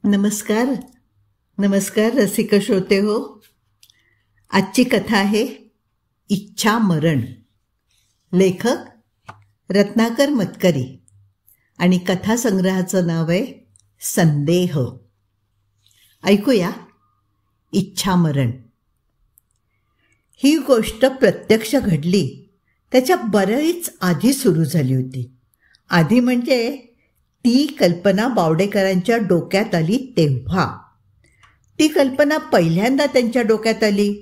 नमस्कार नमस्कार रसिक श्रोते हो. आजची कथा आहे इच्छा मरण. लेखक रत्नाकर मतकरी आणि कथासंग्रहाचं नाव आहे संदेह. ऐकूया इच्छा मरण. ही गोष्ट प्रत्यक्ष घडली त्याच्या बऱ्याच आधी सुरू झाली होती. आधी म्हणजे ती कल्पना बावडेकरांच्या डोक्यात आली तेव्हा. ती कल्पना पहिल्यांदा त्यांच्या डोक्यात आली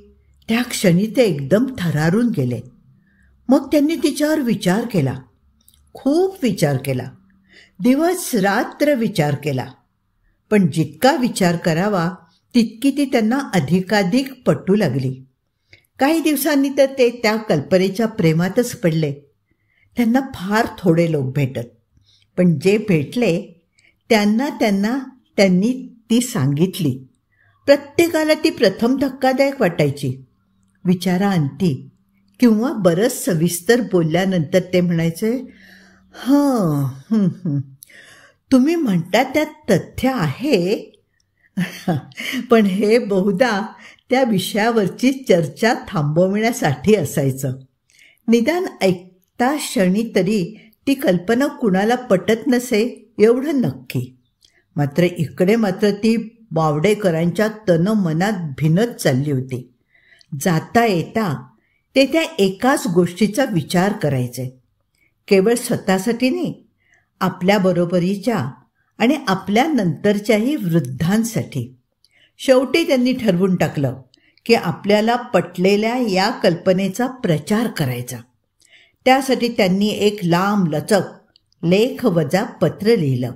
त्या क्षणी ते एकदम थरारून गेले. मग त्यांनी तिच्यावर विचार केला, खूप विचार केला, दिवस रात्र विचार केला. पण जितका विचार करावा तितकी ती त्यांना अधिकाधिक पटू लागली. काही दिवसांनी तर ते त्या कल्पनेच्या प्रेमातच पडले. त्यांना फार थोडे लोक भेटत, पण जे भेटले त्यांनी ती सांगितली. प्रत्येकाला ती प्रथम धक्कादायक वाटायची. विचाराअंती किंवा बरंच सविस्तर बोलल्यानंतर ते म्हणायचे, तुम्ही म्हणता त्यात तथ्य आहे, पण हे बहुधा त्या विषयावरची चर्चा थांबवण्यासाठी असायचं. निदान ऐकता क्षणी तरी ती कल्पना कुणाला पटत नसे एवढं नक्की. मात्र इकडे ती बावडेकरांच्या तनमनात भिनत चालली होती. जाता येता ते त्या एकाच गोष्टीचा विचार करायचे, केवळ स्वतःसाठी नाही, आपल्याबरोबरीच्या आणि आपल्या नंतरच्याही वृद्धांसाठी. शेवटी त्यांनी ठरवून टाकलं की आपल्याला पटलेल्या या कल्पनेचा प्रचार करायचा. त्यासाठी त्यांनी एक लांबलचक लेख वजा पत्र लिहिलं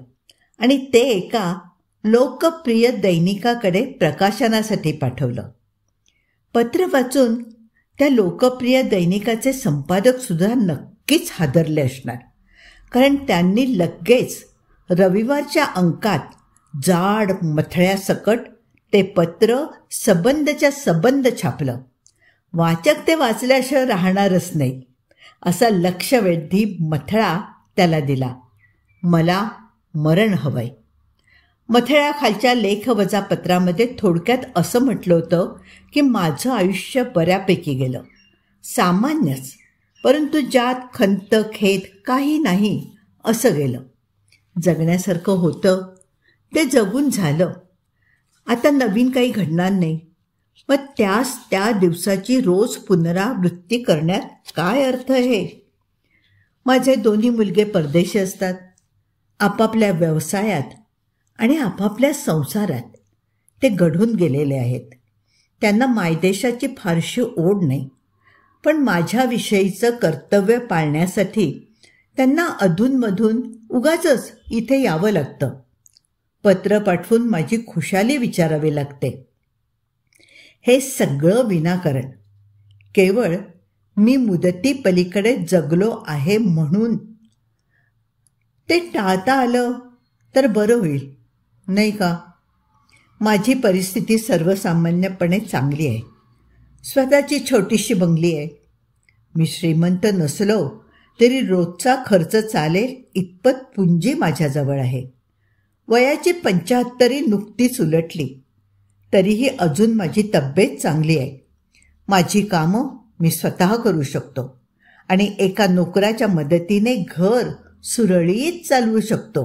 आणि ते एका लोकप्रिय दैनिकाकडे प्रकाशनासाठी पाठवलं. पत्र वाचून त्या लोकप्रिय दैनिकाचे संपादकसुद्धा नक्कीच हादरले असणार, कारण त्यांनी लगेच रविवारच्या अंकात जाड मथळ्यासकट ते पत्र सबंधच्या सबंध छापलं. वाचक ते वाचल्याशिवाय राहणारच नाही असा लक्षवेधी मथळा त्याला दिला. मला मरण हवंय. मथळ्याखालच्या लेखवजा पत्रामध्ये थोडक्यात असं म्हटलं होतं की माझं आयुष्य बऱ्यापैकी गेलं, सामान्यच, परंतु ज्यात खंत खेद काही नाही असं गेलं. जगण्यासारखं होतं ते जगून झालं. आता नवीन काही घडणार नाही. मग त्या दिवसाची रोज पुनरावृत्ती करण्यात काय अर्थ आहे? माझे दोन्ही मुलगे परदेशी असतात, आपापल्या व्यवसायात आणि आपापल्या संसारात ते घडून गेलेले आहेत. त्यांना मायदेशाची फारशी ओढ नाही, पण माझ्याविषयीचं कर्तव्य पाळण्यासाठी त्यांना अधूनमधून उगाचच इथे यावं लागतं. पत्र पाठवून माझी खुशाली विचारावी लागते. हे सगळं विनाकारण, केवळ मी मुदती पलीकडे जगलो आहे म्हणून. ते टाळता आलं तर बरं होईल, नाही का? माझी परिस्थिती सर्वसामान्यपणे चांगली आहे. स्वतःची छोटीशी बंगली आहे. मी श्रीमंत नसलो तरी रोजचा खर्च चालेल इतपत पुंजी माझ्याजवळ आहे. वयाची 75 नुकतीच उलटली, तरीही अजून माझी तब्येत चांगली आहे. माझी कामं मी स्वतः करू शकतो आणि एका नोकराच्या मदतीने घर सुरळीत चालवू शकतो.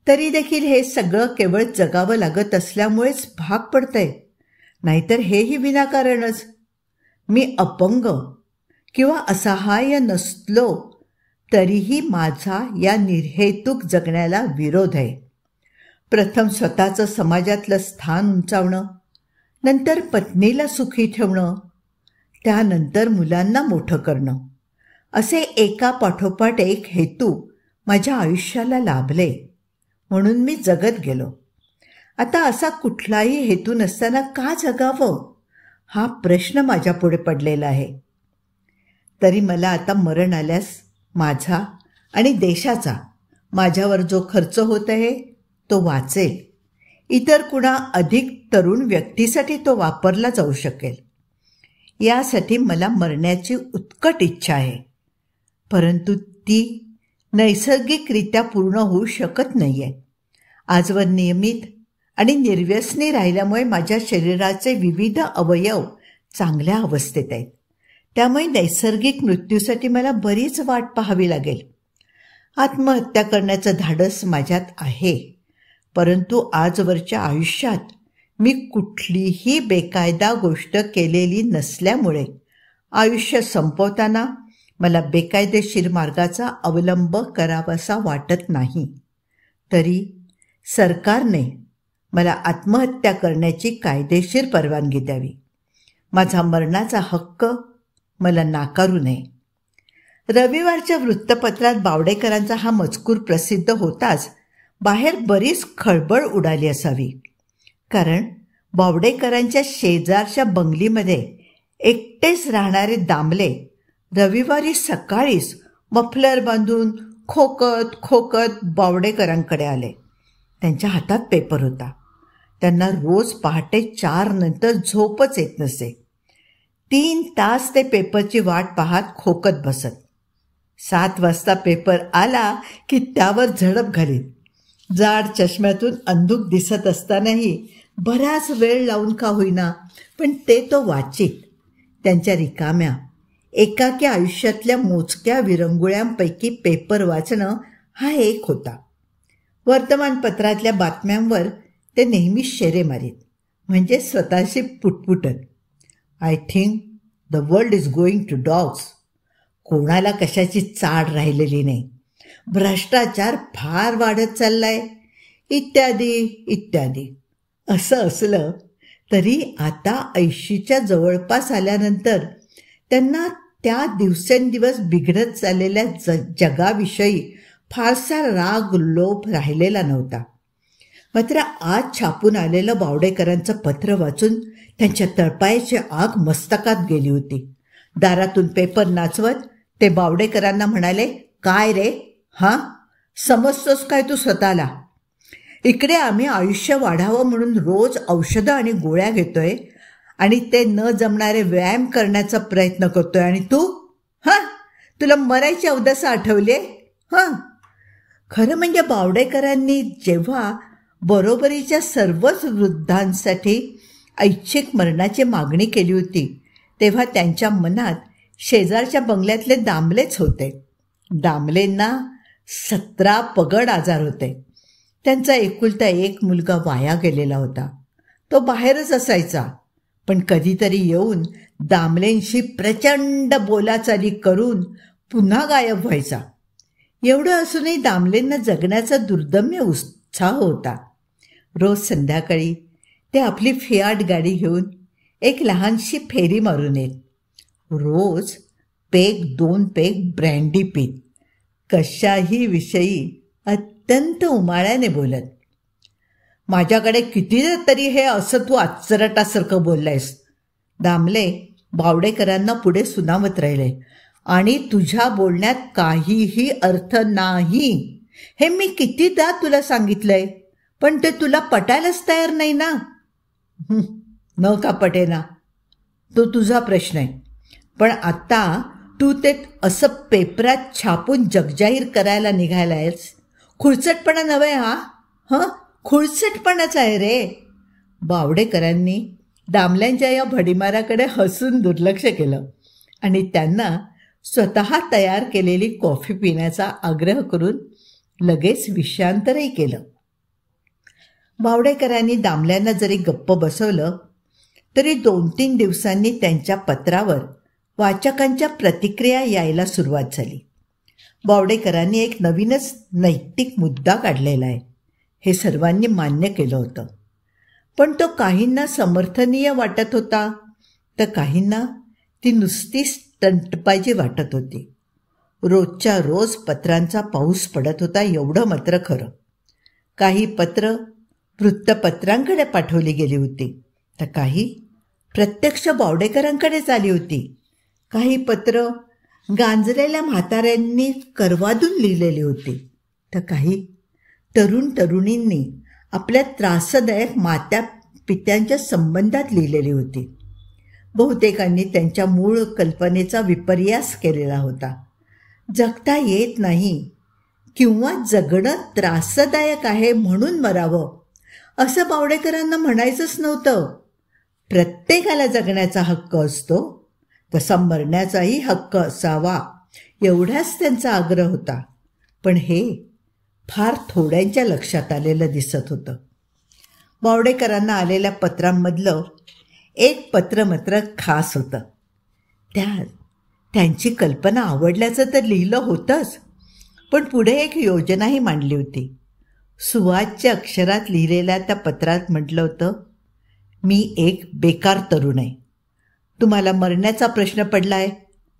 तरी देखील हे सगळं केवळ जगावं लागत असल्यामुळेच भाग पडतंय, नाहीतर हेही विनाकारणच. मी अपंग किंवा असहाय्य नसलो तरीही माझा या निर्हेतुक जगण्याला विरोध आहे. प्रथम स्वतःचं समाजातलं स्थान उंचावणं, नंतर पत्नीला सुखी ठेवणं, त्यानंतर मुलांना मोठं करणं, असे एका पाठोपाठ एक हेतू माझ्या आयुष्याला लाभले म्हणून मी जगत गेलो. आता असा कुठलाही हेतू नसताना का जगावं हा प्रश्न माझ्यापुढे पडलेला आहे. तरी मला आता मरण आल्यास माझा आणि देशाचा माझ्यावर जो खर्च होत आहे तो वाचेल. इतर कुणा अधिक तरुण व्यक्तीसाठी तो वापरला जाऊ शकेल. यासाठी मला मरण्याची उत्कट इच्छा आहे, परंतु ती नैसर्गिकरित्या पूर्ण होऊ शकत नाही आहे. आजवर नियमित आणि निर्व्यसनी राहिल्यामुळे माझ्या शरीराचे विविध अवयव चांगल्या अवस्थेत आहेत. त्यामुळे नैसर्गिक मृत्यूसाठी मला बरीच वाट पाहावी लागेल. आत्महत्या करण्याचं धाडस माझ्यात आहे, परंतु आजवरच्या आयुष्यात मी कुठलीही बेकायदा गोष्ट केलेली नसल्यामुळे आयुष्य संपवताना मला बेकायदेशीर मार्गाचा अवलंब करावासा वाटत नाही. तरी सरकारने मला आत्महत्या करण्याची कायदेशीर परवानगी द्यावी. माझा मरणाचा हक्क मला नाकारू नये. रविवारच्या वृत्तपत्रात बावडेकरांचा हा मजकूर प्रसिद्ध होताच बाहेर बरीच खळबळ उडाली असावी. कारण बावडेकरांच्या शेजारच्या बंगलीमध्ये एकटेच राहणारे दामले रविवारी सकाळीच मफलर बांधून खोकत खोकत बावडेकरांकडे आले. त्यांच्या हातात पेपर होता. त्यांना रोज पहाटे 4 नंतर झोपच येत नसे. 3 तास ते पेपरची वाट पाहत खोकत बसत. 7 वाजता पेपर आला की त्यावर झडप घालीत. जाड चष्म्यातून अंधुक दिसत असतानाही बराच वेळ लावून का होईना पण ते तो वाचित. त्यांच्या रिकाम्या एकाकी आयुष्यातल्या मोजक्या विरंगुळ्यांपैकी पेपर वाचणं हा एक होता. वर्तमानपत्रातल्या बातम्यांवर ते नेहमी शेरे मारीत, म्हणजे स्वतःशी पुटपुटत. I think the world is going to dogs. कोणाला कशाची चाड राहिलेली नाही. भ्रष्टाचार फार वाढत चाललाय, इत्यादी इत्यादी. असं असलं तरी आता 80च्या जवळपास आल्यानंतर त्यांना त्या दिवसेंदिवस बिघडत चाललेल्या जगाविषयी फारसा राग लोभ राहिलेला नव्हता. मात्र आज छापून आलेलं बावडेकरांचं पत्र वाचून त्यांच्या तळपायाची आग मस्तकात गेली होती. दारातून पेपर नाचवत ते बावडेकरांना म्हणाले, काय रे, हां समजतोस काय तू स्वतःला? इकडे आम्ही आयुष्य वाढावं म्हणून रोज औषधं आणि गोळ्या घेतोय आणि ते न जमणारे व्यायाम करण्याचा प्रयत्न करतोय, आणि तू तुला मरायची अवदसा आठवली आहे? खरं म्हणजे बावडेकरांनी जेव्हा बरोबरीच्या सर्वच वृद्धांसाठी ऐच्छिक मरणाची मागणी केली होती तेव्हा त्यांच्या मनात शेजारच्या बंगल्यातले दामलेच होते. दामलेंना 17 पगड आजार होते. त्यांचा एकुलता एक मुलगा वाया गेलेला होता. तो बाहेरच असायचा, पण कधीतरी येऊन दामलेंशी प्रचंड बोलाचाली करून पुन्हा गायब व्हायचा. एवढं असूनही दामलेंना जगण्याचा दुर्दम्य उत्साह होता. रोज संध्याकाळी ते आपली फियाट गाडी घेऊन एक लहानशी फेरी मारून येत. रोज 2 पेग ब्रँडी पीत, कशाही विषयी अत्यंत उमाळ्याने बोलत. माझ्याकडे किती तरी हे असं तू आचरटासारखं बोललायस, दामले बावडेकरांना पुढे सुनावत राहिले. आणि तुझ्या बोलण्यात काहीही अर्थ नाही हे मी कितीदा तुला सांगितलंय, पण ते तुला पटायलाच तयार नाही ना. न का पटेना तो तुझा प्रश्न आहे, पण आता तू ते असं पेपरात छापून जगजाहीर करायला निघालायस. खुळचटपणा नव्हे हा, खुळचटपणाच आहे रे. बावडेकरांनी दामल्यांच्या या भडीमाराकडे हसून दुर्लक्ष केलं आणि त्यांना स्वतः तयार केलेली कॉफी पिण्याचा आग्रह करून लगेच विषयांतरही केलं. बावडेकरांनी दामल्यांना जरी गप्प बसवलं तरी 2-3 दिवसांनी त्यांच्या पत्रावर वाचकांच्या प्रतिक्रिया यायला सुरुवात झाली. बावडेकरांनी एक नवीनच नैतिक मुद्दा काढलेला आहे हे सर्वांनी मान्य केलं होतं, पण तो काहींना समर्थनीय वाटत होता तर काहींना ती नुसती स्टंटबाजी वाटत होती. रोजच्या रोज पत्रांचा पाऊस पडत होता एवढं मात्र खरं. काही पत्र वृत्तपत्रांकडे पाठवली गेली होती तर काही प्रत्यक्ष बावडेकरांकडेच आली होती. काही पत्र गांजलेल्या म्हाताऱ्यांनी करवादून लिहिलेली होती तर काही तरुण तरुणींनी आपल्या त्रासदायक मात्या पित्यांच्या संबंधात लिहिलेली होती. बहुतेकांनी त्यांच्या मूळ कल्पनेचा विपर्यास केलेला होता. जगता येत नाही किंवा जगणं त्रासदायक आहे म्हणून मरावं असं बावडेकरांना म्हणायचंच नव्हतं. प्रत्येकाला जगण्याचा हक्क असतो, तसा मरण्याचाही हक्क असावा, एवढाच त्यांचा आग्रह होता. पण हे फार थोड्यांच्या लक्षात आलेलं दिसत होतं. बावडेकरांना आलेल्या पत्रांमधलं एक पत्र मात्र खास होतं. त्यांची कल्पना आवडल्याचं तर लिहिलं होतंच, पण पुढे एक योजनाही मांडली होती. सुवाच्य अक्षरात लिहिलेल्या त्या पत्रात म्हटलं होतं, मी एक बेकार तरुण आहे. तुम्हाला मरण्याचा प्रश्न पडला आहे,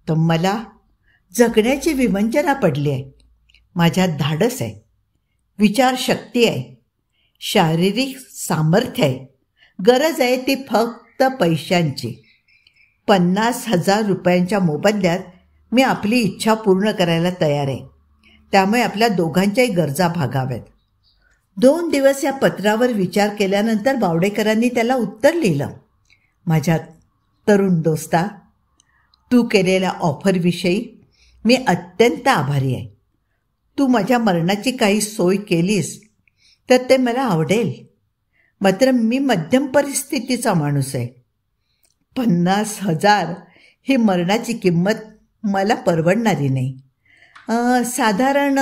तर मला जगण्याची विवंचना पडली आहे. माझ्यात धाडस आहे, विचारशक्ती आहे, शारीरिक सामर्थ्य आहे. गरज आहे ती फक्त पैशांची. 50,000 रुपयांच्या मोबदल्यात मी आपली इच्छा पूर्ण करायला तयार आहे. त्यामुळे आपल्या दोघांच्याही गरजा भागाव्यात. 2 दिवस या पत्रावर विचार केल्यानंतर बावडेकरांनी त्याला उत्तर लिहिलं. माझ्या तरुण दोस्ता, तू केलेल्या ऑफरविषयी मी अत्यंत आभारी आहे. तू माझ्या मरणाची काही सोय केलीस तर ते मला आवडेल. मात्र मी मध्यम परिस्थितीचा माणूस आहे. 50,000 ही मरणाची किंमत मला परवडणारी नाही. साधारण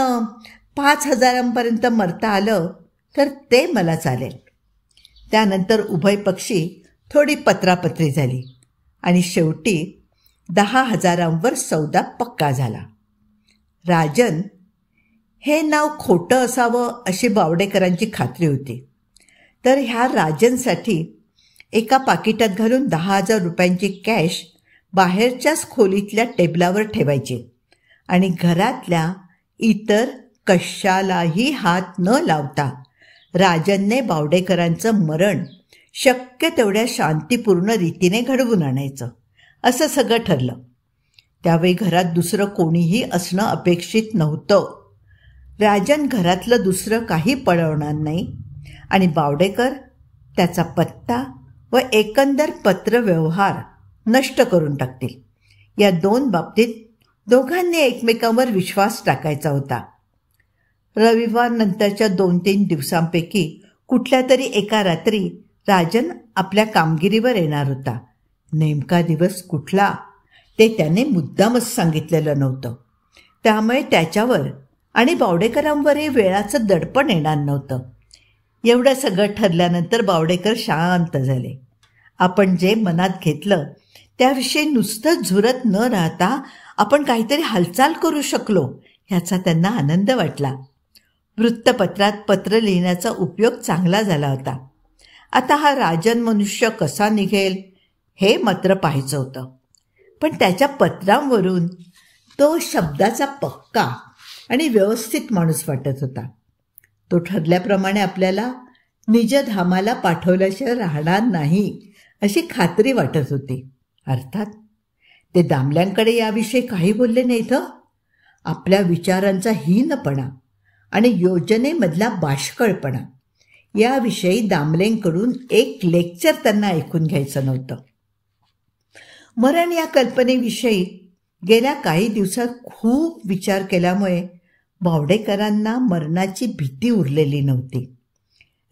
5,000पर्यंत मरता आलं तर ते मला चालेल. त्यानंतर उभय पक्षी थोडी पत्रापत्री झाली आणि शेवटी 10,000वर सौदा पक्का झाला. राजन हे नाव खोटं असावं अशी बावडेकरांची खात्री होती. तर ह्या राजनसाठी एका पाकिटात घालून 10,000 रुपयांची कॅश बाहेरच्याच खोलीतल्या टेबलावर ठेवायची आणि घरातल्या इतर कशालाही हात न लावता राजनने बावडेकरांचं मरण शक्य तेवढ्या शांतीपूर्ण रीतीने घडवून आणायचं, असं सगळं ठरलं. त्यावेळी घरात दुसरं कोणीही असणं अपेक्षित नव्हतं. राजन घरातलं दुसरं काही पळवणार नाही आणि बावडेकर त्याचा पत्ता व एकंदर पत्रव्यवहार नष्ट करून टाकतील. या 2 बाबतीत दोघांनी एकमेकांवर विश्वास टाकायचा होता. रविवार नंतरच्या 2-3 दिवसांपैकी कुठल्या तरी एका रात्री राजन आपल्या कामगिरीवर येणार होता. नेमका दिवस कुठला ते त्याने मुद्दामच सांगितलेलं नव्हतं. त्यामुळे त्याच्यावर आणि बावडेकरांवरही वेळाचं दडपण येणार नव्हतं. एवढं सगळं ठरल्यानंतर बावडेकर शांत झाले. आपण जे मनात घेतलं त्याविषयी नुसतं झुरत न राहता आपण काहीतरी हालचाल करू शकलो ह्याचा त्यांना आनंद वाटला. वृत्तपत्रात पत्र लिहिण्याचा उपयोग चांगला झाला होता. आता हा राजन मनुष्य कसा निघेल हे मात्र पाहायचं होतं. पण त्याच्या पत्रांवरून तो शब्दाचा पक्का आणि व्यवस्थित माणूस वाटत होता. तो ठरल्याप्रमाणे आपल्याला निजधामाला पाठवल्याशिवाय राहणार नाही अशी खात्री वाटत होती. अर्थात ते दामल्यांकडे याविषयी काही बोलले नाहीत. आपल्या विचारांचा हीनपणा आणि योजनेमधला बाष्कळपणा याविषयी दामलेंकडून एक लेक्चर त्यांना ऐकून घ्यायचं नव्हतं. मरण या कल्पनेविषयी गेल्या काही दिवसात खूप विचार केल्यामुळे बावडेकरांना मरणाची भीती उरलेली नव्हती.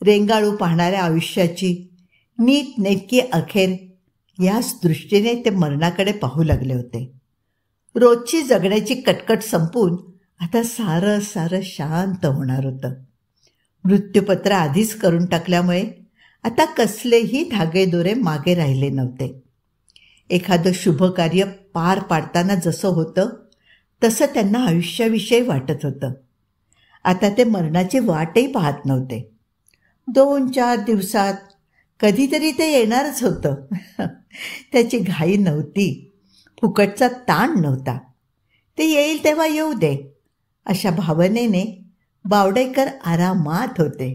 रेंगाळू पाहणाऱ्या आयुष्याची नीटनेटकी अखेर याच दृष्टीने ते मरणाकडे पाहू लागले होते. रोजची जगण्याची कटकट संपून आता सारं सारं शांत होणार होतं. मृत्यूपत्र आधीच करून टाकल्यामुळे आता कसलेही धागेदोरे मागे राहिले नव्हते. एखादं शुभकार्य पार पाडताना जसं होतं तसं त्यांना आयुष्याविषयी वाटत होतं. आता ते मरणाची वाटही पाहत नव्हते. 2-4 दिवसात कधीतरी ते येणारच होतं. त्याची घाई नव्हती, फुकटचा ताण नव्हता. ते येईल तेव्हा येऊ दे अशा भावनेने बावडेकर आरामात होते.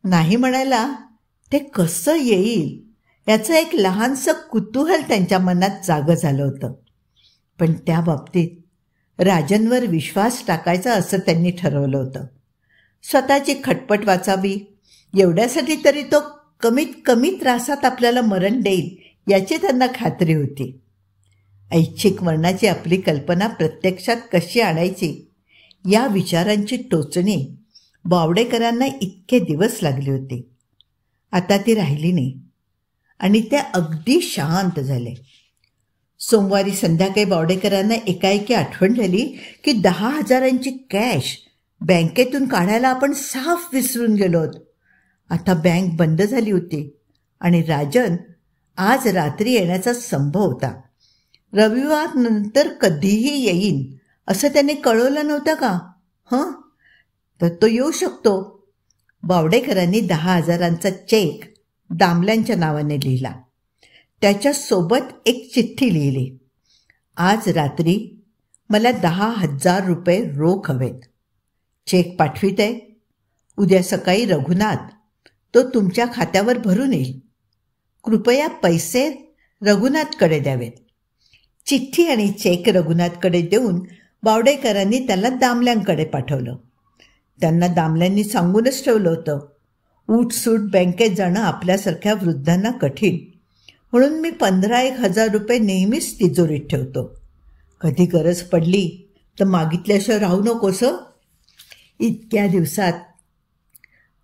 नाही म्हणायला ते कसं येईल याचं एक लहानसं कुतूहल त्यांच्या मनात जागं झालं होतं. पण त्या बाबतीत राजनवर विश्वास टाकायचा असं त्यांनी ठरवलं होतं. स्वतःची खटपट वाचावी एवढ्यासाठी तरी तो कमीत कमी त्रासात आपल्याला मरण देईल याची त्यांना खात्री होती. ऐच्छिक मरणाची आपली कल्पना प्रत्यक्षात कशी आणायची या विचारांची टोचणी बावडेकरांना इतके दिवस लागली होती. आता ती राहिली नाही आणि ते अगदी शांत झाले. सोमवारी संध्याकाळी बावडेकरांना एकाएकी आठवण झाली की 10,000ची कॅश बँकेतून काढायला आपण साफ विसरून गेलोत. आता बँक बंद झाली होती आणि राजन आज रात्री येण्याचा संभव होता. रविवार नंतर कधीही येईन असं त्याने कळवलं नव्हतं का? तर तो येऊ शकतो. बावडेकरांनी 10,000चा चेक दामल्यांच्या नावाने लिहिला. त्याच्यासोबत एक चिठ्ठी लिहिली. आज रात्री मला 10,000 रुपये रोख हवेत. चेक पाठवित आहे. उद्या सकाळी रघुनाथ तो तुमच्या खात्यावर भरून येईल. कृपया पैसे रघुनाथकडे द्यावेत. चिठ्ठी आणि चेक रघुनाथकडे देऊन बावडेकरांनी त्याला दामल्यांकडे पाठवलं. त्यांना दामल्यांनी सांगूनच ठेवलं होतं, उठसूट बँकेत जाणं आपल्यासारख्या वृद्धांना कठीण, म्हणून मी 15,000 रुपये नेहमीच तिजोरीत ठेवतो. कधी गरज पडली तर मागितल्याशिवाय राहू नकोस. इतक्या दिवसात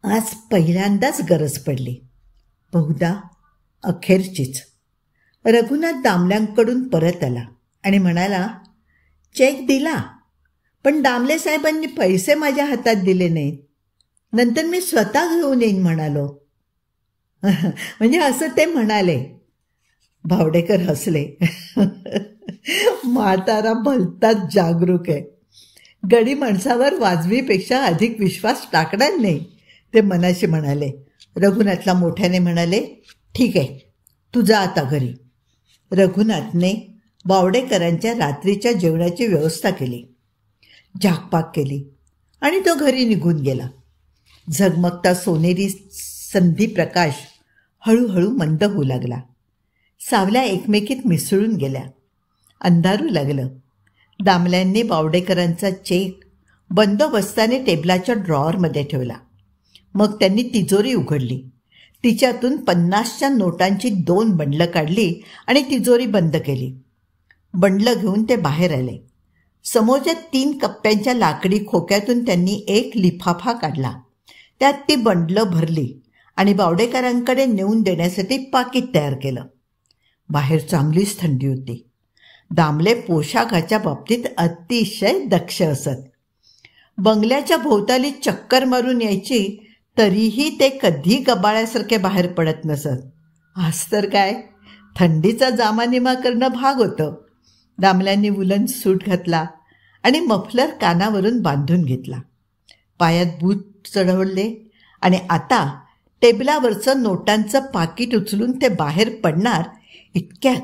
आज पहिल्यांदाच गरज पडली, बहुधा अखेरचीच. रघुनाथ दामल्यांकडून परत आला आणि म्हणाला, चेक दिला, पण दामले साहेबांनी पैसे माझ्या हातात दिले नाहीत. नंतर मी स्वतः घेऊन येईन म्हणालो. म्हणजे असं ते म्हणाले. बावडेकर हसले. म्हातारा भलताच जागरूक आहे. गडी माणसावर वाजवीपेक्षा अधिक विश्वास टाकणार नाही, ते मनाशी म्हणाले. रघुनाथला मोठ्याने म्हणाले, ठीक आहे, तू जा आता घरी. रघुनाथने बावडेकरांच्या रात्रीच्या जेवणाची व्यवस्था केली, झाकपाक केली आणि तो घरी निघून गेला. झगमगता सोनेरी संधी प्रकाश हळूहळू मंद होऊ लागला. सावल्या एकमेकीत मिसळून गेल्या. अंधारू लागलं. दामल्यांनी बावडेकरांचा चेक बंदोबस्ताने टेबलाच्या ड्रॉवरमध्ये ठेवला. मग त्यांनी तिजोरी उघडली. तिच्यातून 50च्या नोटांची 2 बंडलं काढली आणि तिजोरी बंद केली. बंडलं घेऊन ते बाहेर आले. समोरच्या 3 कप्प्यांच्या लाकडी खोक्यातून त्यांनी एक लिफाफा काढला. त्यात ती बंडलं भरली आणि बावडेकरांकडे नेऊन देण्यासाठी पाकीट तयार केलं. बाहेर चांगलीच थंडी होती. दामले पोशाखाच्या बाबतीत अतिशय दक्ष असत. बंगल्याच्या भोवताली चक्कर मारून यायची, तरीही ते कधी गबाळ्यासारखे बाहेर पडत नसत. आज तर काय, थंडीचा जामानिमा करणं भाग होतं. दामल्यांनी वुलन सूट घातला आणि मफलर कानावरून बांधून घेतला. पायात बूट चढवले आणि आता टेबलावरचं नोटांचं पाकीट उचलून ते बाहेर पडणार इतक्यात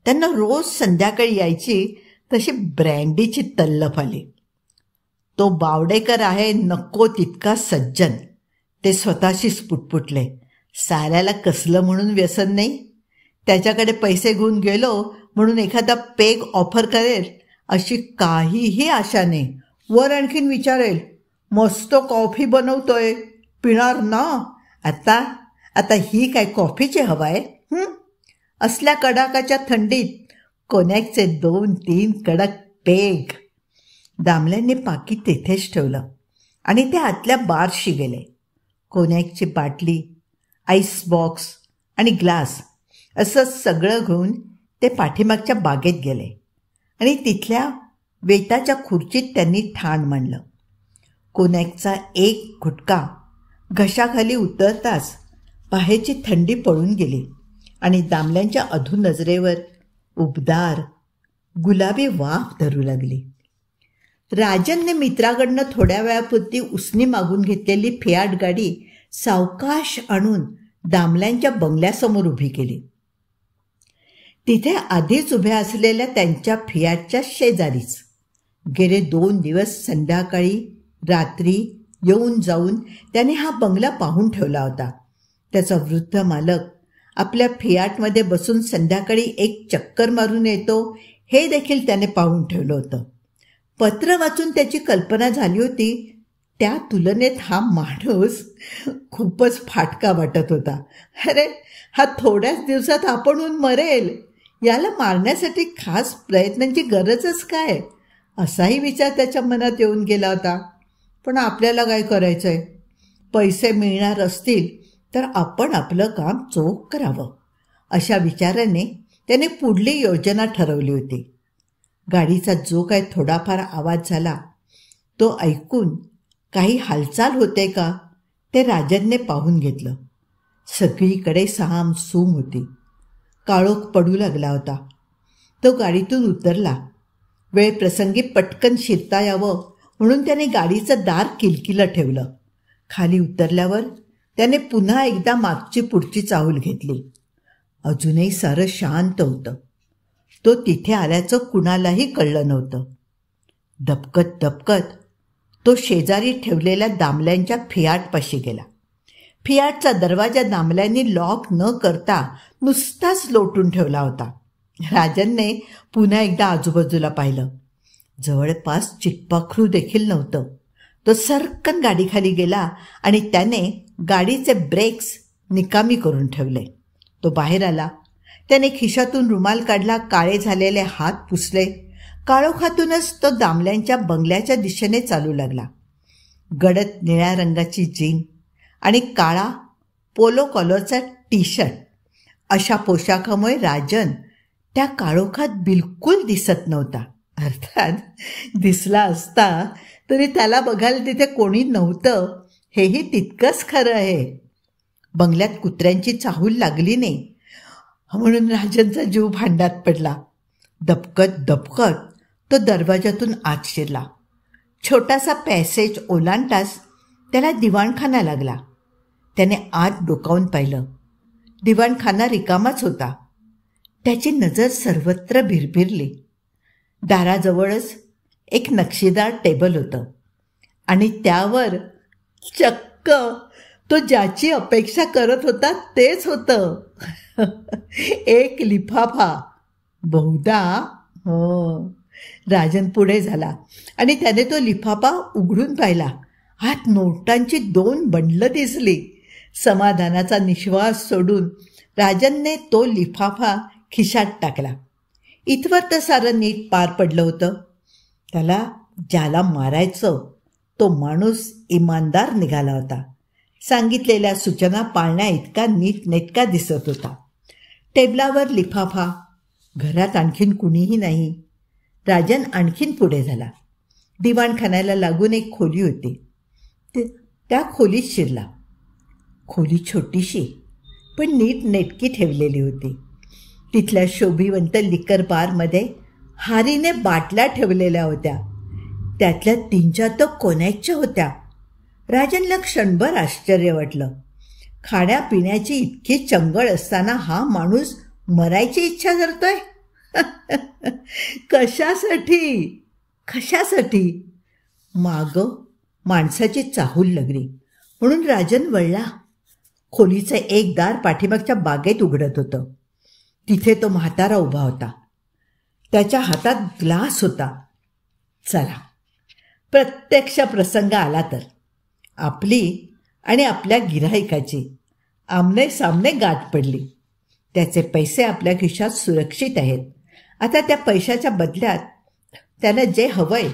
त्यांना रोज संध्याकाळी यायची तशी ब्रँडीची तल्लफ आली. तो बावडेकर आहे नको तितका सज्जन, ते स्वतःशीच पुटपुटले. साऱ्याला कसलं म्हणून व्यसन नाही. त्याच्याकडे पैसे घेऊन गेलो म्हणून एखादा पेग ऑफर करेल अशी काहीही आशा नाही. वर आणखीन विचारेल, मस्त कॉफी बनवतोय, पिणार ना? आता ही काय कॉफीची हवा आहे? असल्या कडाकाच्या थंडीत कोनॅकचे 2-3 कडक पेग. दामल्यांनी पाकीट तिथेच ठेवलं आणि ते आतल्या बारशी गेले. कोनॅकची बाटली, आईस बॉक्स आणि ग्लास असं सगळं घेऊन ते पाठीमागच्या बागेत गेले आणि तिथल्या वेताच्या खुर्चीत त्यांनी ठाण मांडलं. कोनॅकचा एक घुटका घशाखाली उतरताच बाहेरची थंडी पळून गेली आणि दामल्यांच्या अधू नजरेवर उबदार गुलाबी वाफ धरू लागली. राजनने मित्राकडनं थोड्या वेळापुरती उसनी मागून घेतलेली फियाट गाडी सावकाश आणून दामल्यांच्या बंगल्यासमोर उभी केली. तिथे आधीच उभ्या असलेल्या त्यांच्या फियाटच्या शेजारीच गेले 2 दिवस संध्याकाळी रात्री येऊन जाऊन त्याने हा बंगला पाहून ठेवला होता. त्याचा वृद्ध मालक आपल्या फियाटमध्ये बसून संध्याकाळी एक चक्कर मारून येतो हे देखील त्याने पाहून ठेवलं होतं. पत्र वाचून त्याची कल्पना झाली होती, त्या तुलनेत हा माणूस खूपच फाटका वाटत होता. अरे, हा थोड्याच दिवसात आपणहून मरेल, याला मारण्यासाठी खास प्रयत्नांची गरजच काय, असाही विचार त्याच्या मनात येऊन गेला होता. पण आपल्याला काय करायचं आहे? पैसे मिळणार असतील तर आपण आपलं काम चोख करावं, अशा विचाराने त्याने पुढली योजना ठरवली होती. गाडीचा जो काही थोडाफार आवाज झाला तो ऐकून काही हालचाल होते का ते राजनने पाहून घेतलं. सगळीकडे सामसूम होती. काळोख पडू लागला होता. तो गाडीतून उतरला. वेळ प्रसंगी पटकन शिरता यावं म्हणून त्याने गाडीचं दार किलकिलं ठेवलं. खाली उतरल्यावर त्याने पुन्हा एकदा मागची पुढची चाहूल घेतली. अजूनही सारं शांत होतं. तो तिथे आल्याचं कुणालाही कळलं नव्हतं. दबकत दबकत तो शेजारी ठेवलेल्या दामल्यांच्या फियाटपाशी गेला. फियाटचा दरवाजा दामल्यांनी लॉक न करता नुसताच लोटून ठेवला होता. राजनने पुन्हा एकदा आजूबाजूला पाहिलं. जवळपास चिटपाखरू देखील नव्हतं. तो सरकन गाडीखाली गेला आणि त्याने गाडीचे ब्रेक्स निकामी करून ठेवले. तो बाहेर आला. त्याने खिशातून रुमाल काढला. काळे झालेले हात पुसले. काळोखातूनच तो दामल्यांच्या बंगल्याच्या दिशेने चालू लागला. गडद निळ्या रंगाची जीन आणि काळा पोलो कॉलरचा टी शर्ट अशा पोशाखामुळे राजन त्या काळोखात बिलकुल दिसत नव्हता. अर्थात दिसला असता तरी त्याला बघायला तिथे कोणी नव्हतं हेही तितकंच खरं आहे. बंगल्यात कुत्र्यांची चाहूल लागली नाही म्हणून राजनचा जीव भांड्यात पडला. दबकत दबकत तो दरवाजातून आत शिरला. छोटासा पॅसेज ओलांडताच त्याला दिवाणखाना लागला. त्याने आत डोकावून पाहिलं. दिवाणखाना रिकामाच होता. त्याची नजर सर्वत्र भिरभिरली. दाराजवळच एक नक्षीदार टेबल होतं आणि त्यावर चक्क तो ज्याची अपेक्षा करत होता तेच होतं. एक लिफाफा. बहुधा राजन पुढे झाला आणि त्याने तो लिफाफा उघडून पाहिला. आत नोटांची 2 बंडलं दिसली. समाधानाचा निश्वास सोडून राजनने तो लिफाफा खिशात टाकला. इथवर तर सारं नीट पार पडलं होतं. त्याला ज्याला मारायचं तो माणूस इमानदार निघाला होता. सांगितलेल्या सूचना पाळण्या इतका नीटनेटका दिसत होता. टेबलावर लिफाफा. घरात आणखीन कुणीही नाही. राजन आणखीन पुढे झाला. दिवाणखान्याला लागून एक खोली होती. त्या खोलीत शिरला. खोली छोटीशी पण नीटनेटकी ठेवलेली होती. तिथल्या शोभिवंत लिकर बारमध्ये हारीने बाटल्या ठेवलेल्या होत्या. त्यातल्या 3-4 तर कोनॅकच्या होत्या. राजनला क्षणभर आश्चर्य वाटलं. खाण्यापिण्याची इतकी चंगळ असताना हा माणूस मरायची इच्छा करतोय. कशासाठी कशासाठी? मागं माणसाची चाहूल लागली म्हणून राजन वळला. खोलीचं एक दार पाठीमागच्या बागेत उघडत होतं. तिथे तो म्हातारा उभा होता. त्याच्या हातात ग्लास होता. चला, प्रत्यक्ष प्रसंग आला तर. आपली आणि आपल्या गिऱ्हाईकाची आमने सामने गाठ पडली. त्याचे पैसे आपल्या खिशात सुरक्षित आहेत. आता त्या पैशाच्या बदल्यात त्याला जे हवंय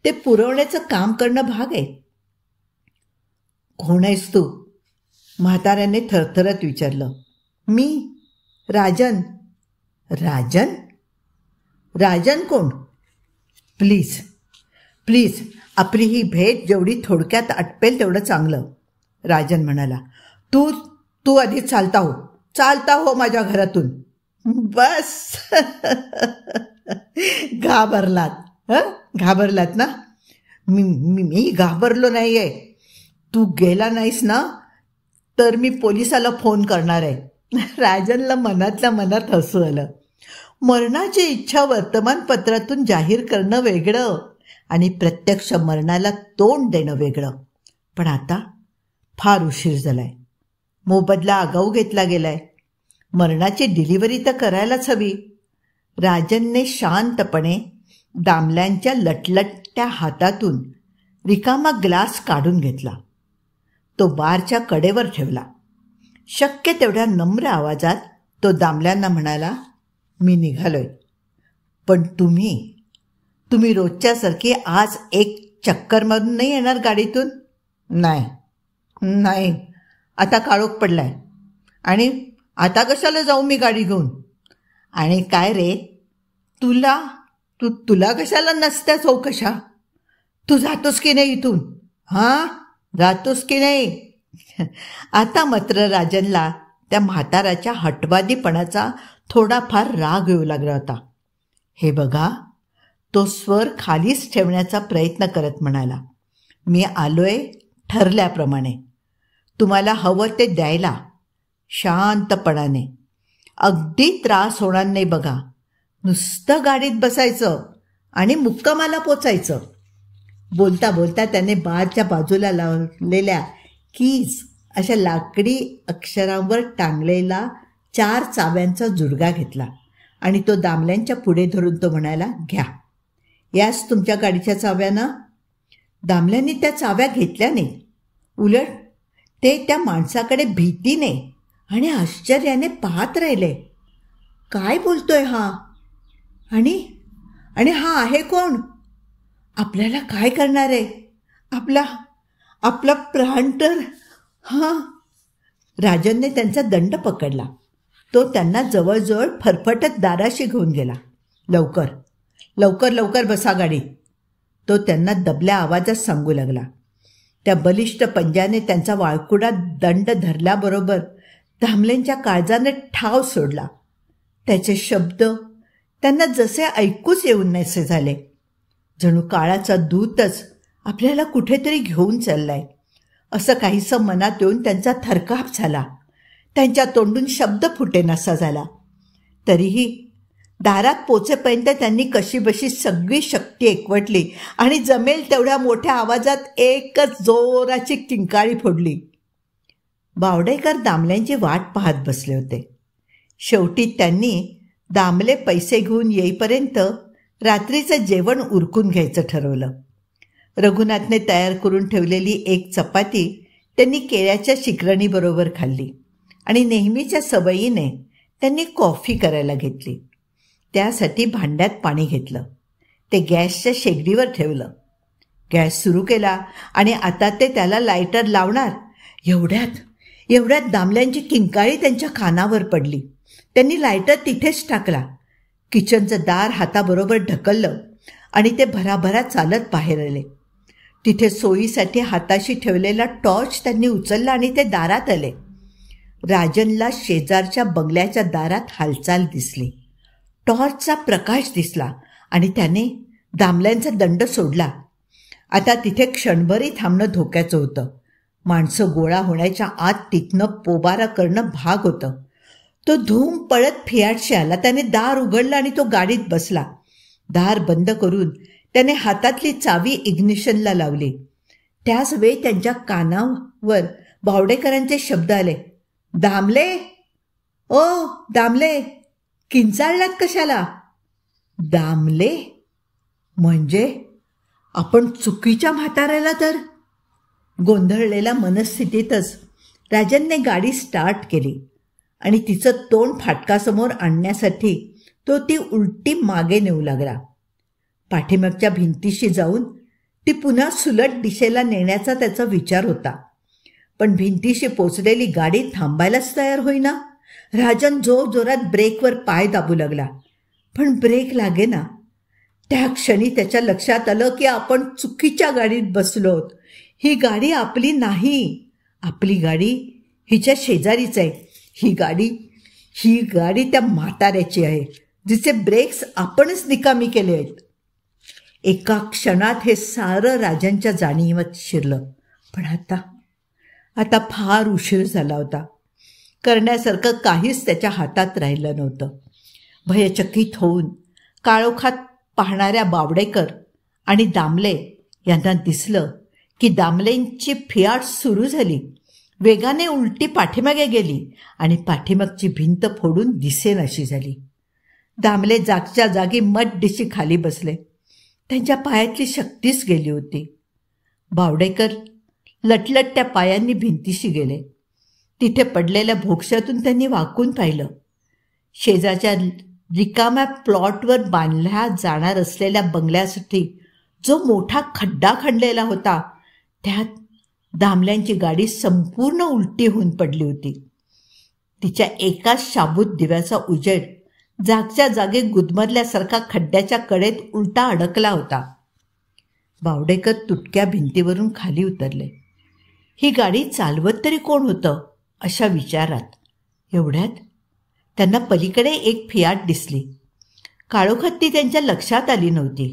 ते पुरवण्याचं काम करणं भाग आहे. कोण आहेस तू? म्हाताऱ्याने थरथरत विचारलं. मी राजन. राजन? राजन कोण? प्लीज प्लीज, आपली ही भेट जेवढी थोडक्यात आटपेल तेवढं चांगलं, राजन म्हणाला. तू तू आधी चालता हो माझ्या घरातून. बस. घाबरलात ना? मी घाबरलो नाही आहे. तू गेला नाहीस ना तर मी पोलिसाला फोन करणार आहे. राजनला मनातल्या मनात हसू आलं. मरणाची इच्छा वर्तमानपत्रातून जाहीर करणं वेगळं आणि प्रत्यक्ष मरणाला तोंड देणं वेगळं. पण आता फार उशीर झालाय. मोबदला आगाऊ घेतला गेलाय. मरणाची डिलिव्हरी तर करायलाच हवी. राजनने शांतपणे दामल्यांच्या लटलटत्या हातातून रिकामा ग्लास काढून घेतला. तो बारच्या कडेवर ठेवला. शक्य तेवढ्या नम्र आवाजात तो दामल्यांना म्हणाला, मी निघालोय. पण तुम्ही रोजच्यासारखी आज एक चक्कर मारून नाही येणार गाडीतून? नाही, आता काळोख पडलाय आणि आता कशाला जाऊ मी गाडी घेऊन. आणि काय रे, तुला कशाला नसत्या चौकशा? तू जातोस की नाही इथून? हां, जातोस की नाही? आता मात्र राजनला त्या म्हाताराच्या हटवादीपणाचा थोडाफार राग येऊ लागला होता. हे बघा, तो स्वर खालीच ठेवण्याचा प्रयत्न करत म्हणाला, मी आलोय ठरल्याप्रमाणे. तुम्हाला हवं ते द्यायला, शांतपणाने. अगदी त्रास होणार नाही बघा. नुसतं गाडीत बसायचं आणि मुक्कामाला पोचायचं. बोलता बोलता त्याने बारच्या बाजूला लावलेल्या कीज अशा लाकडी अक्षरांवर टांगलेला 4 चाव्यांचा जुडगा घेतला आणि तो दामल्यांच्या पुढे धरून तो म्हणाला, घ्या, याच तुमच्या गाडीच्या चाव्या ना? दामल्यांनी त्या चाव्या घेतल्या नाही. उलट ते त्या माणसाकडे भीतीने आणि आश्चर्याने पाहत राहिले. काय बोलतोय हा? आणि हा आहे कोण? आपल्याला काय करणार आहे? आपला प्राण तर. हां. राजनने त्यांचा दंड पकडला. तो त्यांना जवळजवळ फरफटत दाराशी घेऊन गेला. लवकर लवकर लवकर बसा गाडीत, तो त्यांना दबल्या आवाजात सांगू लागला. त्या बलिष्ठ पंजाने त्यांचा वाळकुडा दंड धरल्याबरोबर दामलेंच्या काळजाने ठाव सोडला. त्याचे शब्द त्यांना जसे ऐकूच येऊन नसे झाले. जणू काळाचा दूतच आपल्याला कुठेतरी घेऊन चाललाय असं काहीसं मनात येऊन त्यांचा थरकाप झाला. त्यांच्या तोंडून शब्द फुटेनासा झाला. तरीही दारात पोचेपर्यंत त्यांनी कशीबशी सगळी शक्ती एकवटली आणि जमेल तेवढ्या मोठ्या आवाजात एकच जोराची किंकाळी फोडली. बावडेकर दामल्यांची वाट पाहत बसले होते. शेवटी त्यांनी दामले पैसे घेऊन येईपर्यंत रात्रीचं जेवण उरकून घ्यायचं ठरवलं. रघुनाथने तयार करून ठेवलेली एक चपाती त्यांनी केळ्याच्या शिकरणीबरोबर खाल्ली आणि नेहमीच्या सवयीने त्यांनी कॉफी करायला घेतली. त्यासाठी भांड्यात पाणी घेतलं. ते गॅसच्या शेगडीवर ठेवलं. गॅस सुरू केला आणि आता ते त्याला लायटर लावणार एवढ्यात दामल्यांची किंकाळी त्यांच्या कानावर पडली. त्यांनी लायटर तिथेच टाकला. किचनचं दार हाताबरोबर ढकललं आणि ते भराभरा चालत बाहेर आले. तिथे सोयीसाठी हाताशी ठेवलेला टॉर्च त्यांनी उचलला आणि ते दारात आले. राजनला शेजारच्या बंगल्याच्या दारात हालचाल दिसली. टॉर्चचा प्रकाश दिसला आणि त्याने दामल्यांचा दंड सोडला. आता तिथे क्षणभरही थांबणं धोक्याचं होतं. माणसं गोळा होण्याच्या आत तिथनं पोबारा करणं भाग होतं. तो धूम पळत फियाटशी आला. त्याने दार उघडलं आणि तो गाडीत बसला. दार बंद करून त्याने हातातली चावी इग्निशनला लावली. त्याच वेळी त्यांच्या कानावर बावडेकरांचे शब्द आले, दामले, ओ दामले, किंचाळलात कशाला? दामले म्हणजे आपण चुकीच्या म्हाताऱ्याला तर. गोंधळलेल्या मनस्थितीतच राजनने गाडी स्टार्ट केली आणि तिचं तोंड फाटकासमोर आणण्यासाठी तो ती उलटी मागे नेऊ लागला. पाठीमागच्या भिंतीशी जाऊन ती पुन्हा सुलट दिशेला नेण्याचा त्याचा विचार होता. पण भिंतीशी पोचलेली गाडी थांबायलाच तयार होईना. राजन जोरजोरात ब्रेकवर पाय दाबू लागला, पण ब्रेक लागेना. त्या क्षणी त्याच्या लक्षात आलं की आपण चुकीच्या गाडीत बसलोत. ही गाडी आपली नाही. आपली गाडी हिच्या शेजारीच आहे. ही गाडी त्या म्हाताऱ्याची आहे, जिचे ब्रेक्स आपणच निकामी केले आहेत. एका क्षणात हे सारं राजनच्या जाणीवात शिरलं. पण आता फार उशीर झाला होता. करण्यासारखं काहीच त्याच्या हातात राहिलं नव्हतं. भयचकित होऊन काळोखात पाहणाऱ्या बावडेकर आणि दामले यांना दिसलं की दामलेंची फियाट सुरू झाली. वेगाने उलटी पाठीमागे गेली आणि पाठीमागची भिंत फोडून दिसेनाशी झाली. दामले जागच्या जागी मटदिशी खाली बसले. त्यांच्या पायातली शक्तीच गेली होती. बावडेकर लटलटत्या पायांनी भिंतीशी गेले. तिथे पडलेल्या भोक्षातून त्यांनी वाकून पाहिलं. शेजारच्या रिकाम्या प्लॉटवर बांधल्या जाणार असलेल्या बंगल्यासाठी जो मोठा खड्डा खणलेला होता, त्यात दामल्यांची गाडी संपूर्ण उलटी होऊन पडली होती. तिच्या एकाच शाबूत दिव्याचा उजेड जागच्या जागी गुदमरल्यासारखा खड्ड्याच्या कडेत उलटा अडकला होता. बावडेकर तुटक्या भिंतीवरून खाली उतरले. ही गाडी चालवत तरी कोण होतं अशा विचारात. एवढ्यात त्यांना पलीकडे एक फियाट दिसली. काळोखात ती त्यांच्या लक्षात आली नव्हती.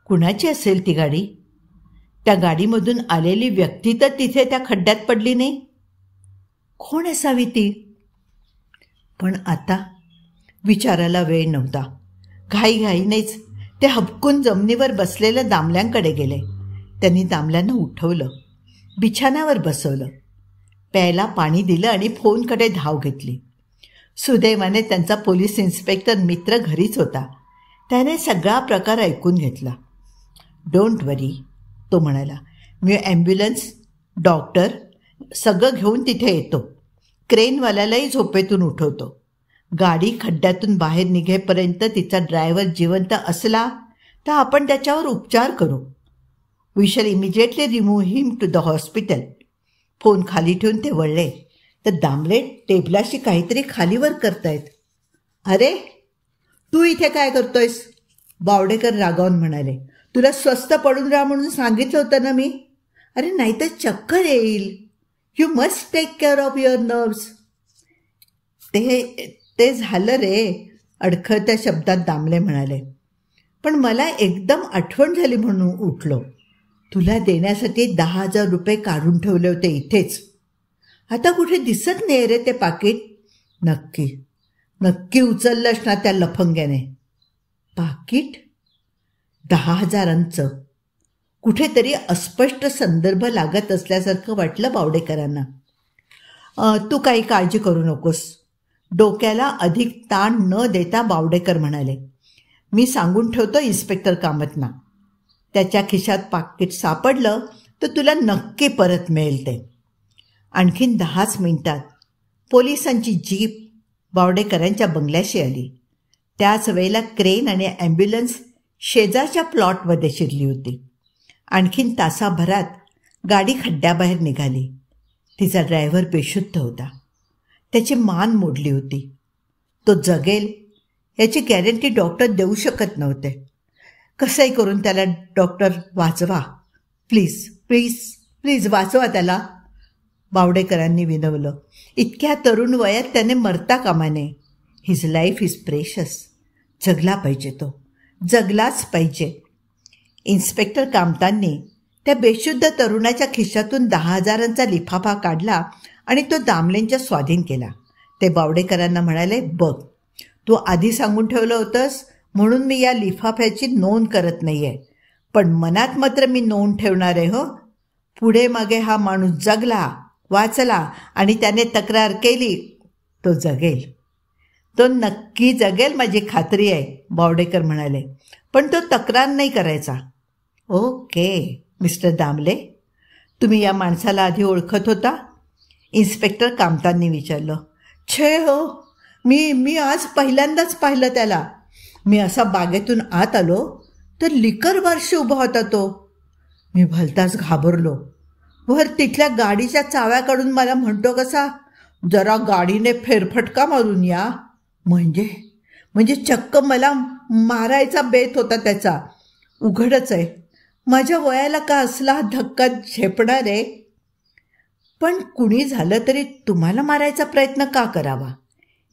कुणाची असेल ती गाडी? त्या गाडीमधून आलेली व्यक्ती तर तिथे त्या खड्ड्यात पडली नाही. कोण असावी ती? पण आता विचारायला वेळ नव्हता. घाईघाईनेच ते हबकून जमिनीवर बसलेल्या दामल्यांकडे गेले. त्यांनी दामल्यांना उठवलं, बिछाण्यावर बसवलं, प्यायला पाणी दिलं आणि फोनकडे धाव घेतली. सुदैवाने त्यांचा पोलीस इन्स्पेक्टर मित्र घरीच होता. त्याने सगळा प्रकार ऐकून घेतला. डोंट वरी, तो म्हणाला. मी ॲम्ब्युलन्स, डॉक्टर सगळं घेऊन तिथे येतो. क्रेनवाल्यालाही झोपेतून उठवतो. गाडी खड्ड्यातून बाहेर निघेपर्यंत तिचा ड्रायव्हर जिवंत असला तर आपण त्याच्यावर उपचार करू. We shall immediately remove him to the hospital. Phone खाली ठेवून ते वळले तर दामले टेबलाशी काहीतरी खालीवर करतायत. अरे, तू इथे काय करतोयस? बावडेकर रागावून म्हणाले. तुला स्वस्त पडून राहा म्हणून सांगितलं होतं ना मी. अरे नाहीतर चक्कर येईल. You must take care of your nerves. ते झालं रे, अडखळत्या शब्दात दामले म्हणाले. पण मला एकदम आठवण झाली म्हणून उठलो. तुला देण्यासाठी 10,000 रुपये काढून ठेवले होते इथेच. आता कुठे दिसत नाही रे ते पाकिट. नक्की उचललंस ना त्या लफंग्याने. पाकिट 10,000चं. कुठेतरी अस्पष्ट संदर्भ लागत असल्यासारखं वाटलं बावडेकरांना. तू काही काळजी करू नकोस, डोक्याला अधिक ताण न देता बावडेकर म्हणाले. मी सांगून ठेवतो इन्स्पेक्टर कामतना. त्याच्या खिशात पाकिट सापडलं तर तुला नक्की परत मिळेल ते. आणखीन 10 मिनिटात पोलिसांची जीप बावडेकरांच्या बंगल्याशी आली. त्याच वेळेला क्रेन आणि ॲम्ब्युलन्स शेजारच्या प्लॉटमध्ये शिरली होती. आणखीन तासाभरात गाडी खड्ड्याबाहेर निघाली. तिचा ड्रायव्हर बेशुद्ध होता. त्याची मान मोडली होती. तो जगेल याची गॅरंटी डॉक्टर देऊ शकत नव्हते. कसंही करून त्याला डॉक्टर वाचवा, प्लीज प्लीज प्लीज वाचवा त्याला, बावडेकरांनी विनवलं. इतक्या तरुण वयात त्याने मरता कामा नये. His life is precious. जगला पाहिजे, तो जगलाच पाहिजे. इन्स्पेक्टर कामतांनी त्या बेशुद्ध तरुणाच्या खिशातून 10,000चा लिफाफा काढला आणि तो दामलेंच्या स्वाधीन केला. ते बावडेकरांना म्हणाले, बघ, तू आधी सांगून ठेवलं होतंस म्हणून मी या लिफाफ्याची नोंद करत नाही आहे, पण मनात मात्र मी नोंद ठेवणार आहे. हो, पुढे मागे हा माणूस जगला, वाचला आणि त्याने तक्रार केली, तो जगेल. तो नक्की जगेल, माझी खात्री आहे, बावडेकर म्हणाले. पण तो तक्रार नाही करायचा. ओके मिस्टर दामले, तुम्ही या माणसाला आधी ओळखत होता? इन्स्पेक्टर कामतांनी विचारलं. छे हो, मी आज पहिल्यांदाच पाहिलं त्याला. मी असा बागेतून आत आलो तर लिकर बारशी उभा होता तो. मी भलताच घाबरलो. वर तिथल्या गाडीच्या चाव्या काढून मला म्हणतो कसा, जरा गाडीने फेरफटका मारून या. म्हणजे चक्क मला मारायचा बेत होता त्याचा. उघडच आहे, माझ्या वयाला का असला धक्का झेपणार आहे. पण कुणी झालं तरी तुम्हाला मारायचा प्रयत्न का करावा?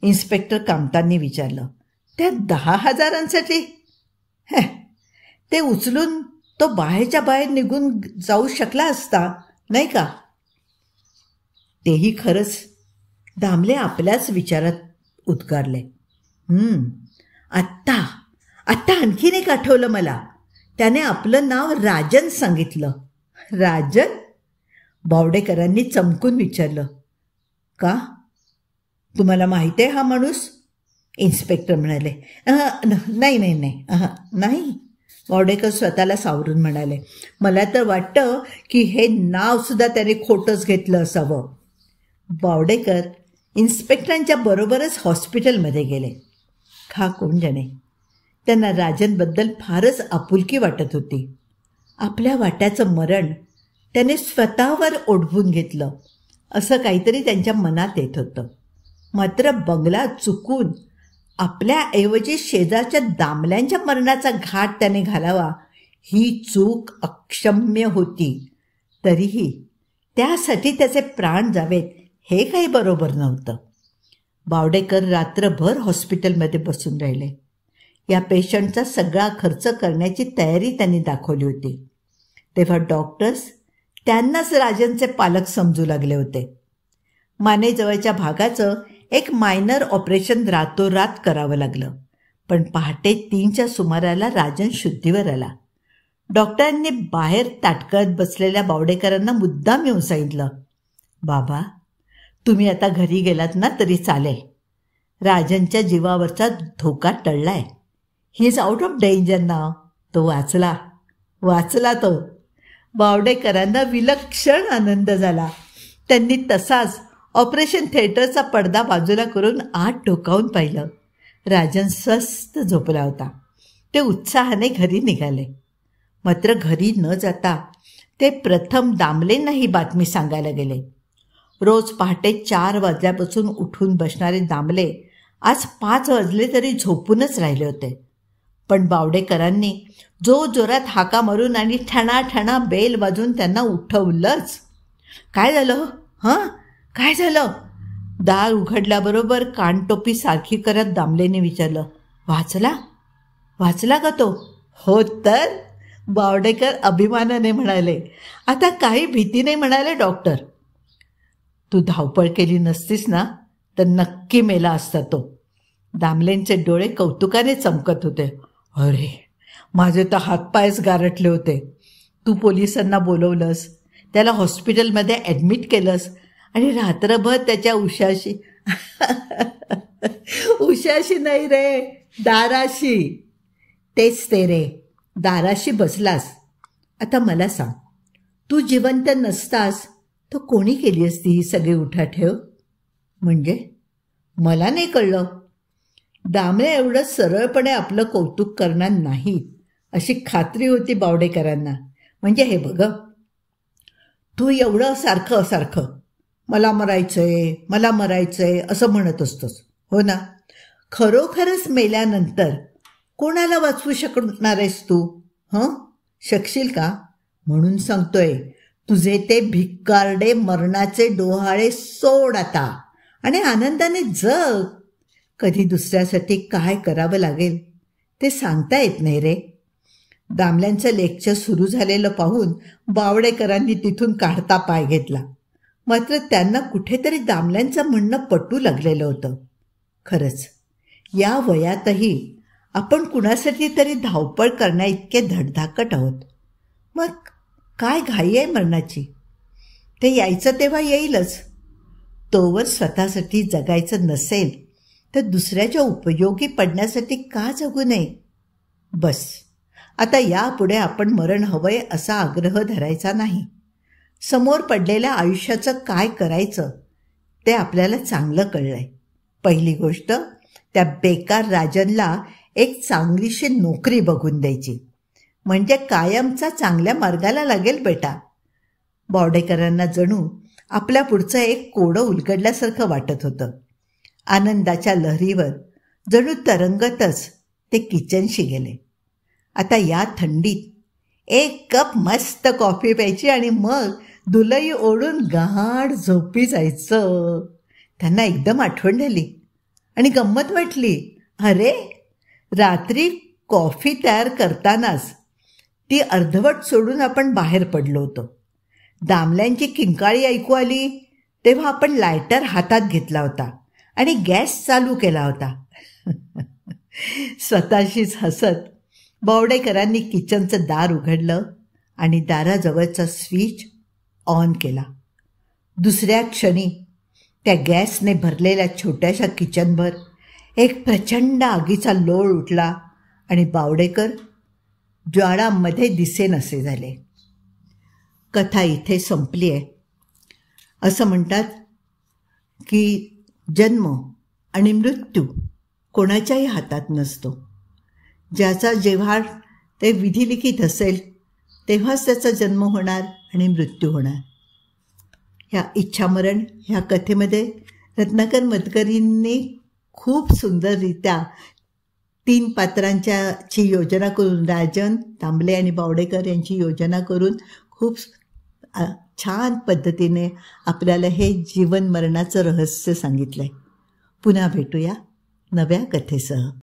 इन्स्पेक्टर कामतांनी विचारलं. त्या 10,000साठी? ते उचलून तो बाहेरच्या बाहेर निघून जाऊ शकला असता, नाही का? तेही खरंच, दामले आपल्याच विचारात उद्गारले. आत्ता आणखीन एक आठवलं मला. त्याने आपलं नाव राजन सांगितलं. राजन? बावडेकरांनी चमकून विचारलं. का, तुम्हाला माहिती आहे हा माणूस? इन्स्पेक्टर म्हणाले. नाही. बावडेकर स्वतःला सावरून म्हणाले. मला तर वाटतं की हे नावसुद्धा त्याने खोटंच घेतलं असावं. बावडेकर इन्स्पेक्टरांच्या बरोबरच हॉस्पिटलमध्ये गेले. का कोण जाणे, त्यांना राजनबद्दल फारच आपुलकी वाटत होती. आपल्या वाट्याचं मरण त्याने स्वतःवर ओढवून घेतलं असं काहीतरी त्यांच्या मनात येत होतं. मात्र बंगला चुकून आपल्याऐवजी शेजारच्या दामल्यांच्या मरणाचा घाट त्याने घालावा ही चूक अक्षम्य होती. तरीही त्यासाठी त्याचे प्राण जावेत हे काही बरोबर नव्हतं. बावडेकर रात्रभर हॉस्पिटलमध्ये बसून राहिले. या पेशंटचा सगळा खर्च करण्याची तयारी त्यांनी दाखवली होती. तेव्हा डॉक्टर्स त्यांनाच राजनचे पालक समजू लागले होते. मानेजवळच्या भागाचं एक मायनर ऑपरेशन रातोरात करावं लागलं. पण पहाटे 3च्या सुमाराला राजन शुद्धीवर आला. डॉक्टरांनी बाहेर ताटकळत बसलेल्या बावडेकरांना मुद्दाम येऊन सांगितलं, बाबा तुम्ही आता घरी गेलात ना तरी चालेल. राजनच्या जीवावरचा धोका टळलाय. He is out of danger now. तो वाचला तो. बावडेकरांना विलक्षण आनंद झाला. त्यांनी तसाच ऑपरेशन थिएटरचा पडदा बाजूला करून आत डोकावून पाहिलं. राजन स्वस्थ झोपला होता. ते उत्साहाने घरी निघाले. मात्र घरी न जाता ते प्रथम दामलेंना ही बातमी सांगायला गेले. रोज पहाटे 4 वाजल्यापासून उठून बसणारे दामले आज 5 वाजले तरी झोपूनच राहिले होते. पण बावडेकरांनी जोरात हाका मारून आणि ठणा बेल वाजून त्यांना उठवलंच. काय झालं? काय झालं? दार उघडल्याबरोबर कानटोपी सारखी करत दामलेने विचारलं. वाचला का तो? हो तर, बावडेकर अभिमानाने म्हणाले. आता काही भीती नाही म्हणाले डॉक्टर. तू धावपळ केली नसतीस ना तर नक्की मेला असता तो. दामलेंचे डोळे कौतुकाने चमकत होते. अरे माझे तर हातपायच गारटले होते. तू पोलिसांना बोलवलंस, त्याला हॉस्पिटलमध्ये ॲडमिट केलंस आणि रात्रभर त्याच्या उशाशी नाही रे, दाराशी. तेच ते रे, दाराशी बसलास. आता मला सांग, तू जिवंत नसतास तर कोणी केली असती ही सगळी उठाठेव? म्हणजे मला नाही कळलं. दामले एवढं सरळपणे आपलं कौतुक करणार नाहीत अशी खात्री होती बावडेकरांना. म्हणजे हे बघ, तू एवढं सारखं मला मरायचंय असं म्हणत असतोस हो ना. खरोखरच मेल्यानंतर कोणाला वाचवू शकणार आहेस तू? शकशील का? म्हणून सांगतोय, तुझे ते भिक्कारडे मरणाचे डोहाळे सोड आता आणि आनंदाने जग. कधी दुसऱ्यासाठी काय करावं लागेल ते सांगता येत नाही रे. दामल्यांचं लेक्चर सुरू झालेलं पाहून बावडेकरांनी तिथून काढता पाय घेतला. मात्र त्यांना कुठेतरी दामल्यांचं म्हणणं पटू लागलेलं होतं. खरंच या वयातही आपण कुणासाठी तरी धावपळ करण्या इतके धडधाकट आहोत. मग काय घाई आहे मरणाची? ते यायचं तेव्हा येईलच. तोवर स्वतःसाठी जगायचं नसेल तर दुसऱ्याच्या उपयोगी पडण्यासाठी का जगू नये? बस आता यापुढे आपण मरण हवंय असा आग्रह धरायचा नाही. समोर पडलेल्या आयुष्याचं काय करायचं ते आपल्याला चांगलं कळलंय. पहिली गोष्ट, त्या बेकार राजनला एक चांगलीशी नोकरी बघून द्यायची, म्हणजे कायमचा चांगल्या मार्गाला लागेल बेटा. बावडेकरांना जणू आपल्या पुढचं एक कोडं उलगडल्यासारखं वाटत होतं. आनंदाच्या लहरीवर जणू तरंगतच ते किचनशी गेले. आता या थंडीत 1 कप मस्त कॉफी प्यायची आणि मग दुलई ओढून गाढ झोपी जायचं. त्यांना एकदम आठवण झाली आणि गंमत वाटली. अरे रात्री कॉफी तयार करतानाच ती अर्धवट सोडून आपण बाहेर पडलो होतो. दामल्यांची किंकाळी ऐकू आली तेव्हा आपण लायटर हातात घेतला होता आणि गॅस चालू केला होता. स्वतःशीच हसत बावडेकरांनी किचनचं दार उघडलं आणि दाराजवळचा स्विच ऑन केला. दुसऱ्या क्षणी त्या गॅसने भरलेल्या छोट्याशा किचनभर एक प्रचंड आगीचा लोळ उठला आणि बावडेकर ज्वाळामध्ये दिसेनासे झाले. कथा इथे संपली आहे. असं म्हणतात की जन्म आणि मृत्यू कोणाच्याही हातात नसतो. ज्याचा जेव्हा ते विधिलिखित असेल तेव्हाच त्याचा जन्म होणार आणि मृत्यू होणार. ह्या इच्छामरण ह्या कथेमध्ये रत्नाकर मतकरींनी खूप सुंदररित्या 3 पात्रांची योजना करून, राजन, तांबले आणि बावडेकर यांची योजना करून खूप छान पद्धतीने आपल्याला हे जीवन मरणाचं रहस्य सांगितलं आहे. पुन्हा भेटूया नव्या कथेसह.